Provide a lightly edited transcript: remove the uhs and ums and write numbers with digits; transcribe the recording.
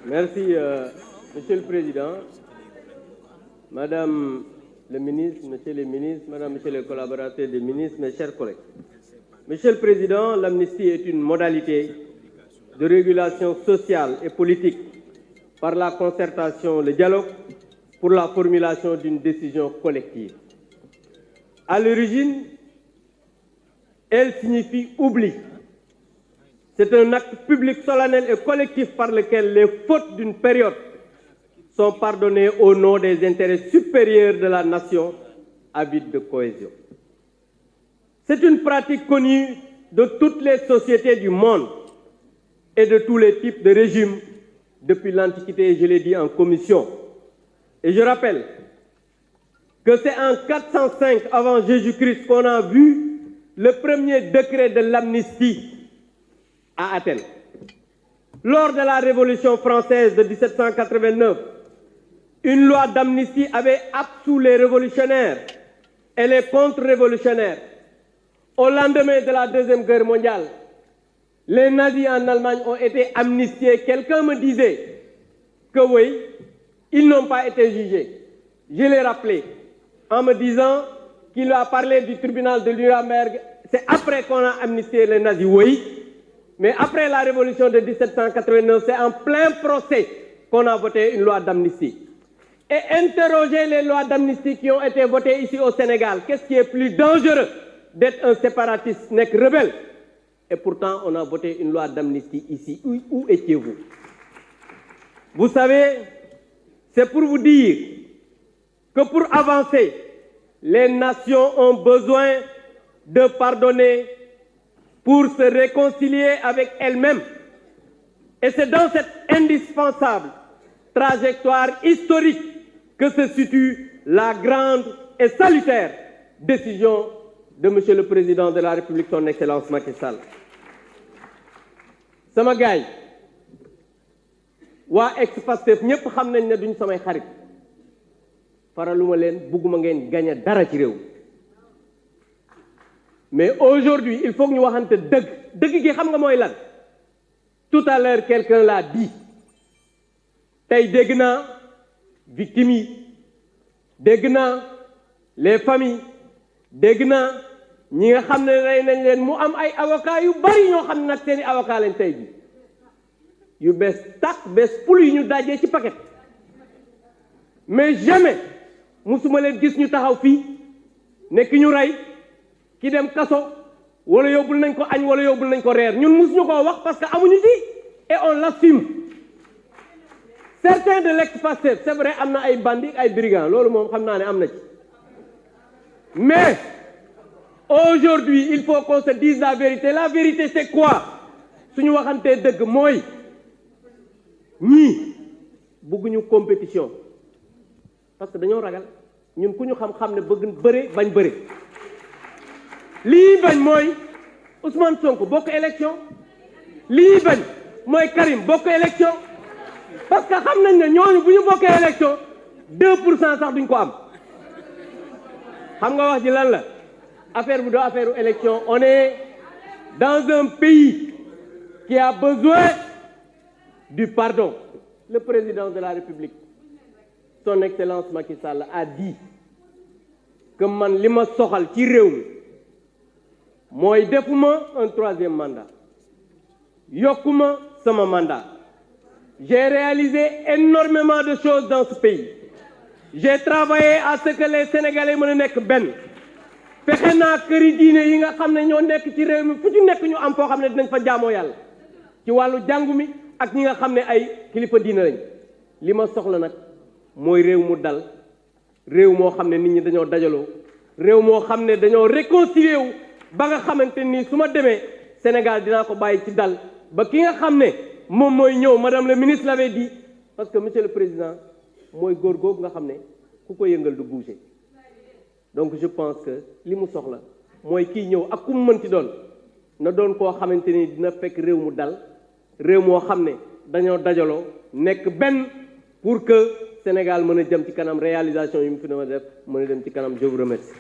Merci, Monsieur le Président, Madame le ministre, Monsieur les ministres, Madame, Monsieur les collaborateurs des ministres, mes chers collègues. Monsieur le Président, l'amnistie est une modalité de régulation sociale et politique par la concertation, le dialogue, pour la formulation d'une décision collective. À l'origine, elle signifie oubli. C'est un acte public solennel et collectif par lequel les fautes d'une période sont pardonnées au nom des intérêts supérieurs de la nation avide de cohésion. C'est une pratique connue de toutes les sociétés du monde et de tous les types de régimes depuis l'Antiquité, je l'ai dit en commission. Et je rappelle que c'est en 405 avant Jésus-Christ qu'on a vu le premier décret de l'amnistie à Athènes. Lors de la Révolution française de 1789, une loi d'amnistie avait absous les révolutionnaires et les contre-révolutionnaires. Au lendemain de la Deuxième Guerre mondiale, les nazis en Allemagne ont été amnistiés. Quelqu'un me disait que oui, ils n'ont pas été jugés. Je l'ai rappelé en me disant qu'il a parlé du tribunal de Nuremberg. C'est après qu'on a amnistié les nazis, oui. Mais après la révolution de 1789, c'est en plein procès qu'on a voté une loi d'amnistie. Et interroger les lois d'amnistie qui ont été votées ici au Sénégal. Qu'est-ce qui est plus dangereux d'être un séparatiste, n'est que rebelle? Et pourtant, on a voté une loi d'amnistie ici. Où étiez-vous? Vous savez, c'est pour vous dire que pour avancer, les nations ont besoin de pardonner pour se réconcilier avec elles-mêmes. Et c'est dans cette indispensable trajectoire historique que se situe la grande et salutaire décision de Monsieur le Président de la République, son Excellence Macky Sall. sama gaay waa ex-Pastef ñëpp xam nañ ne duñ samay xarit faraluma leen bugguma ngeen gañe dara ci réew. Mais aujourd'hui il faut que ñu waxante dëgg gi xam nga mooy lan. Tout à l'heure quelqu'un l'a dit tey dégg naa victimes yi dégg naa les familles dégg naa ñi nga xam ne rey nañ leen mu am ay avocats yu bari ñoo xam ne nag seeni avocat lañ tey bi yu bees tàq bees pul yu ñu dajee ci paquet. Mais jamais musuma leen gis ñu taxaw fii ne ki ñu rey ki dem kaso wala yóbbul nañ ko añ wala yóbbul nañ ko reer ñun musuñu koo wax parce que amuñu ci et on l'assume. Certains de l'ex-Pastef c'est vrai am na ay bandits ay brigands loolu moom xam naa ne am na ci. Mais aujourd'hui il faut qu'on se dise la vérité. La vérité c'est quoi? suñu waxantee dëgg mooy ñii bëgguñu compétition parce que dañoo ragal ñun ku ñu xam-xam ne bëgg bëre bañ bëre. lii bañ mooy Ousmane Sonko bokk élection lii bañ mooy Karim bokk élection parce que xam nañ ne ñooñu bu ñu bokkee élection 2% sax duñ ko am. xam nga wax ji lan la affaire bu doo affaire élection. On est dans un pays qui a besoin du pardon. Le président de la République, son Excellence Macky Sall, a dit que man li ma soxal ci réew mi mooy defuma un troisième mandat yokkuma sama mandat. J'ai réalisé énormément de choses dans ce pays. J'ai travaillé à ce que les Sénégalais mën a nekk benn. fexe naa këri diine yi nga xam ne ñoo nekk ci réew mi fu ci nekk ñu am foo xam ne dinañ fa jaamoo yàlla ci wàllu jàngu mi ak ñi nga xam ne ay kilifa diine lañ. li ma soxla nag mooy réew mu dal réew moo xam ne nit ñi dañoo dajaloo réew moo xam ne dañoo réconcilier wu ba nga xamante ni su ma demee Sénégal dinaa ko bàyyi ci dal ba ki nga xam ne moom mooy ñëw madame le ministre l'avait dit parce que monsieur le président mooy góor googu nga xam ne ku ko yëngal du bouger. Donc je pense que li mu soxla mooy kii ñëw ak ku mu mënti doon na doon koo xamante ni dina fekk réew mu dal réew moo xam ne dañoo dajaloo nekk benn pour que Sénégal mën a jëm ci kanam réalisation yi mu fi def mën a dem ci kanam. Je vous remercie.